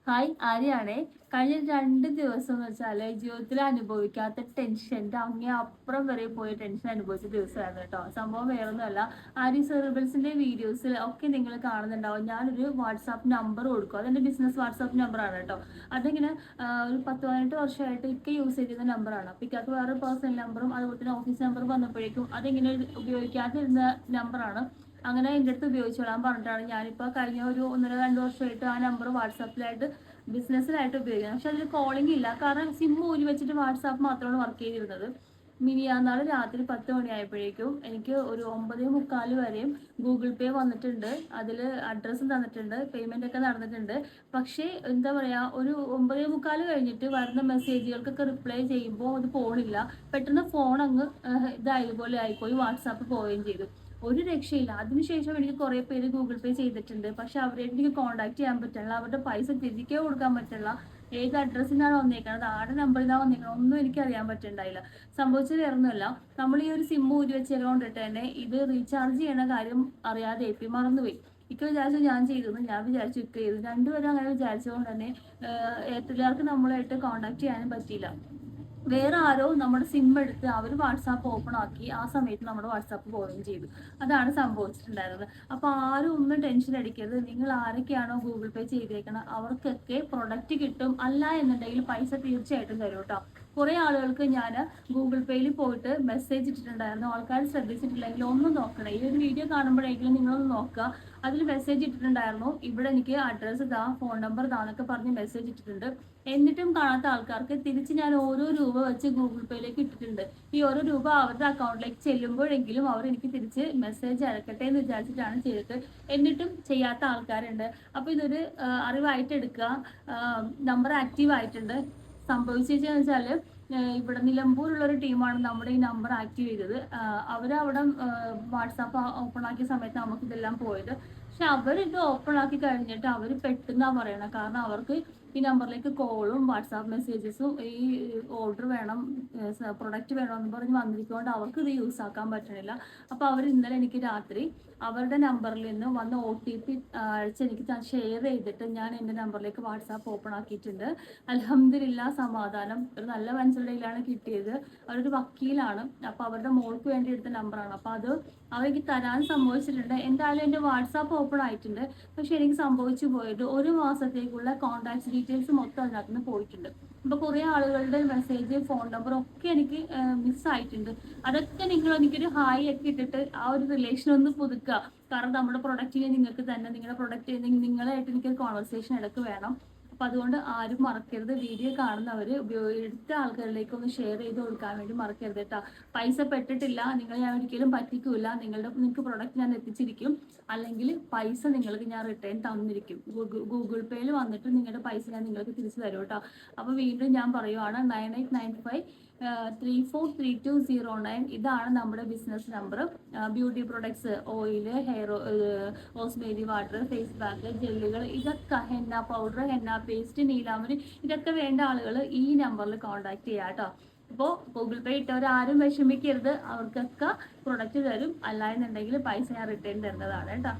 Hi ആര്യാണേ. കഴിഞ്ഞ 2 ദിവസം എന്ന് വെച്ചാല് ജീവിതത്തിൽ അനുഭവിക്കാത്ത ടെൻഷൻ്റെ അങ്ങേ അപ്പുറം വരെ പോയ ടെൻഷൻ അനുഭവിച്ച ദിവസമായിരുന്നു കേട്ടോ. സംഭവം വേറൊന്നുമല്ല, ആര്യ സെറിബിൾസിന്റെ വീഡിയോസിൽ ഒക്കെ നിങ്ങൾ കാണുന്നുണ്ടാവും. ഞാനൊരു വാട്സാപ്പ് നമ്പർ കൊടുക്കും. അതെന്റെ ബിസിനസ് വാട്സാപ്പ് നമ്പറാണ് കേട്ടോ. അതിങ്ങനെ ഒരു 10-18 വർഷമായിട്ട് ഇക്ക യൂസ് ചെയ്തിരുന്ന നമ്പറാണ്. അപ്പം ഇക്കാക്ക് വേറെ പേഴ്സണൽ നമ്പറും അതുപോലെ തന്നെ ഓഫീസ് നമ്പർ വന്നപ്പോഴേക്കും അതിങ്ങനെ ഉപയോഗിക്കാതിരുന്ന നമ്പറാണ്. അങ്ങനെ എൻ്റെ അടുത്ത് ഉപയോഗിച്ചോളാൻ പറഞ്ഞിട്ടാണ് ഞാനിപ്പോൾ കഴിഞ്ഞ ഒരു 1-2 വർഷമായിട്ട് ആ നമ്പർ വാട്സാപ്പിലായിട്ട് ബിസിനസ്സിലായിട്ട് ഉപയോഗിക്കുന്നത്. പക്ഷെ അതിൽ കോളിംഗ് ഇല്ല, കാരണം സിം ഊരി വെച്ചിട്ട് വാട്സാപ്പ് മാത്രമാണ് വർക്ക് ചെയ്തിരുന്നത്. മിനിയാന്നാൾ രാത്രി 10 മണിയായപ്പോഴേക്കും എനിക്ക് ഒരു 9:45 വരെയും ഗൂഗിൾ പേ വന്നിട്ടുണ്ട്. അതിൽ അഡ്രസ്സും തന്നിട്ടുണ്ട്, പേയ്മെൻ്റ് ഒക്കെ നടന്നിട്ടുണ്ട്. പക്ഷേ എന്താ പറയുക, ഒരു 9:45 കഴിഞ്ഞിട്ട് വരുന്ന മെസ്സേജുകൾക്കൊക്കെ റിപ്ലൈ ചെയ്യുമ്പോൾ അത് പോണില്ല. പെട്ടെന്ന് ഫോൺ അങ്ങ് ഇതായതുപോലെ ആയിപ്പോയി, വാട്സാപ്പ് പോവുകയും ചെയ്തു. ഒരു രക്ഷയില്ല. അതിനുശേഷം എനിക്ക് കുറേ പേര് ഗൂഗിൾ പേ ചെയ്തിട്ടുണ്ട്, പക്ഷെ അവരായിട്ട് എനിക്ക് കോൺടാക്ട് ചെയ്യാൻ പറ്റില്ല, അവരുടെ പൈസ തിരികെ കൊടുക്കാൻ പറ്റില്ല. ഏത് അഡ്രസ്സിനാണ് വന്നേക്കുന്നത്, ആരുടെ നമ്പറിൽ നിന്നാണ് വന്നേക്കുന്നത്, ഒന്നും എനിക്ക് അറിയാൻ പറ്റുന്നുണ്ടായില്ല. സംഭവിച്ചത് വേറൊന്നുമല്ല, നമ്മൾ ഈ ഒരു സിം ഊരി വെച്ചതുകൊണ്ടിട്ട് തന്നെ ഇത് റീചാർജ് ചെയ്യണ കാര്യം അറിയാതെ മറന്നുപോയി. ഇക്ക വിചാരിച്ചു ഞാൻ ചെയ്തെന്ന്, ഞാൻ വിചാരിച്ചു ഇക്ക ചെയ്തു. രണ്ടുപേരും അങ്ങനെ വിചാരിച്ചതുകൊണ്ട് തന്നെ എയർടെലുകാർക്ക് നമ്മളായിട്ട് കോൺടാക്ട് ചെയ്യാനും പറ്റിയില്ല. വേറെ ആരോ നമ്മുടെ സിം എടുത്ത് അവർ വാട്സാപ്പ് ഓപ്പൺ ആക്കി, ആ സമയത്ത് നമ്മുടെ വാട്സാപ്പ് പോവുകയും ചെയ്തു. അതാണ് സംഭവിച്ചിട്ടുണ്ടായിരുന്നത്. അപ്പോൾ ആരും ഒന്നും ടെൻഷൻ അടിക്കരുത്. നിങ്ങൾ ആരൊക്കെയാണോ ഗൂഗിൾ പേ ചെയ്തേക്കണം അവർക്കൊക്കെ പ്രൊഡക്റ്റ് കിട്ടും. അല്ല എന്നുണ്ടെങ്കിൽ പൈസ തീർച്ചയായിട്ടും തരും കേട്ടോ. കുറേ ആളുകൾക്ക് ഞാൻ ഗൂഗിൾ പേയിൽ പോയിട്ട് മെസ്സേജ് ഇട്ടിട്ടുണ്ടായിരുന്നു. ആൾക്കാർ ശ്രദ്ധിച്ചിട്ടില്ലെങ്കിൽ ഒന്ന് നോക്കണം. ഈ ഒരു വീഡിയോ കാണുമ്പോഴെങ്കിലും നിങ്ങളൊന്ന് നോക്കുക. അതിൽ മെസ്സേജ് ഇട്ടിട്ടുണ്ടായിരുന്നു, ഇവിടെ എനിക്ക് അഡ്രസ്സ് ഇതാ, ഫോൺ നമ്പർ ഇതാന്നൊക്കെ പറഞ്ഞ് മെസ്സേജ് ഇട്ടിട്ടുണ്ട്. എന്നിട്ടും കാണാത്ത ആൾക്കാർക്ക് തിരിച്ച് ഞാൻ ഓരോ രൂപ വെച്ച് ഗൂഗിൾ പേയിലേക്ക് ഇട്ടിട്ടുണ്ട്. ഈ ഓരോ രൂപ അവരുടെ അക്കൗണ്ടിലേക്ക് ചെല്ലുമ്പോഴെങ്കിലും അവർ എനിക്ക് തിരിച്ച് മെസ്സേജ് അയക്കട്ടെ എന്ന് വിചാരിച്ചിട്ടാണ് ചെയ്തിട്ട്. എന്നിട്ടും ചെയ്യാത്ത ആൾക്കാരുണ്ട്. അപ്പോൾ ഇതൊരു അറിവായിട്ട് എടുക്കുക. നമ്പർ ആക്റ്റീവ് ആയിട്ടുണ്ട്. സംഭവിച്ചതെന്ന് വെച്ചാൽ ഇവിടെ നിലമ്പൂരുള്ളൊരു ടീമാണ് നമ്മുടെ ഈ നമ്പർ ആക്റ്റീവ് ചെയ്തത്. അവരവിടെ വാട്സാപ്പ് ഓപ്പൺ ആക്കിയ സമയത്ത് നമുക്ക് ഇതെല്ലാം പോയത്. പക്ഷെ അവരിത് ഓപ്പൺ ആക്കി കഴിഞ്ഞിട്ട് അവർ പെട്ടെന്നാണ് പറയണത്, കാരണം അവർക്ക് ഈ നമ്പറിലേക്ക് കോളും വാട്സാപ്പ് മെസ്സേജസും ഈ ഓർഡർ വേണം, പ്രൊഡക്റ്റ് വേണമെന്ന് പറഞ്ഞ് വന്നിരിക്കുന്നതുകൊണ്ട് അവർക്ക് ഇത് യൂസ് ആക്കാൻ പറ്റണില്ല. അപ്പോൾ അവർ ഇന്നലെ എനിക്ക് രാത്രി അവരുടെ നമ്പറിൽ നിന്ന് വന്ന OTP അയച്ച് എനിക്ക് ഷെയർ ചെയ്തിട്ട് ഞാൻ എൻ്റെ നമ്പറിലേക്ക് വാട്സാപ്പ് ഓപ്പൺ ആക്കിയിട്ടുണ്ട്. അൽഹംദുലില്ലാ, സമാധാനം. ഒരു നല്ല മനസ്സിലാണ് കിട്ടിയത്. അവരൊരു വക്കീലാണ്. അപ്പോൾ അവരുടെ മോൾക്ക് വേണ്ടി എടുത്ത നമ്പറാണ്. അപ്പോൾ അത് അവർക്ക് തരാൻ സംഭവിച്ചിട്ടുണ്ട്. എന്തായാലും എൻ്റെ വാട്സാപ്പ് ഓപ്പൺ ആയിട്ടുണ്ട്. പക്ഷെ എനിക്ക് സംഭവിച്ചു പോയത് 1 മാസത്തേക്കുള്ള കോൺടാക്ട് ഡീറ്റെയിൽസ് മൊത്തം അതിനകത്ത് നിന്ന് പോയിട്ടുണ്ട്. അപ്പോൾ കുറേ ആളുകളുടെ മെസ്സേജ്, ഫോൺ നമ്പർ ഒക്കെ എനിക്ക് മിസ്സായിട്ടുണ്ട്. അതൊക്കെ നിങ്ങൾ എനിക്കൊരു ഹായ് ഒക്കെ ഇട്ടിട്ട് ആ ഒരു റിലേഷൻ ഒന്ന് പുതുക്കുക. കാരണം നമ്മുടെ പ്രൊഡക്റ്റിനെ നിങ്ങൾക്ക് തന്നെ, നിങ്ങളുടെ പ്രൊഡക്റ്റ് നിങ്ങളായിട്ട് എനിക്കൊരു കോൺവെർസേഷൻ ഇടയ്ക്ക് വേണം. അപ്പം അതുകൊണ്ട് ആരും മറക്കരുത്. വീഡിയോ കാണുന്നവർ എടുത്ത ആൾക്കാരിലേക്ക് ഒന്ന് ഷെയർ ചെയ്ത് കൊടുക്കാൻ വേണ്ടി മറക്കരുത് കേട്ടോ. പൈസ പെട്ടിട്ടില്ല, നിങ്ങൾ ഞാൻ ഒരിക്കലും പറ്റിക്കില്ല. നിങ്ങൾക്ക് പ്രൊഡക്റ്റ് ഞാൻ എത്തിച്ചിരിക്കും, അല്ലെങ്കിൽ പൈസ നിങ്ങൾക്ക് ഞാൻ റിട്ടേൺ തന്നിരിക്കും. ഗൂഗിൾ പേയിൽ വന്നിട്ട് നിങ്ങളുടെ പൈസ ഞാൻ നിങ്ങൾക്ക് തിരിച്ചു തരും കേട്ടോ. അപ്പോൾ വീണ്ടും ഞാൻ പറയുവാണ്, 9895343209 ഇതാണ് നമ്മുടെ business number. Beauty products, oil, hair, rosemary water, face pack, ജെല്ലുകൾ, ഇതൊക്കെ, ഹെന്ന പൗഡർ, ഹെന്ന പേസ്റ്റ്, നീലാമരി, ഇതൊക്കെ വേണ്ട ആളുകൾ ഈ നമ്പറിൽ കോൺടാക്ട് ചെയ്യാം കേട്ടോ. അപ്പോൾ ഗൂഗിൾ പേ ഇട്ടവരാരും വിഷമിക്കരുത്, അവർക്കൊക്കെ പ്രൊഡക്റ്റ് തരും. അല്ല എന്നുണ്ടെങ്കിൽ പൈസ ഞാൻ റിട്ടേൺ തരുന്നതാണ് കേട്ടോ.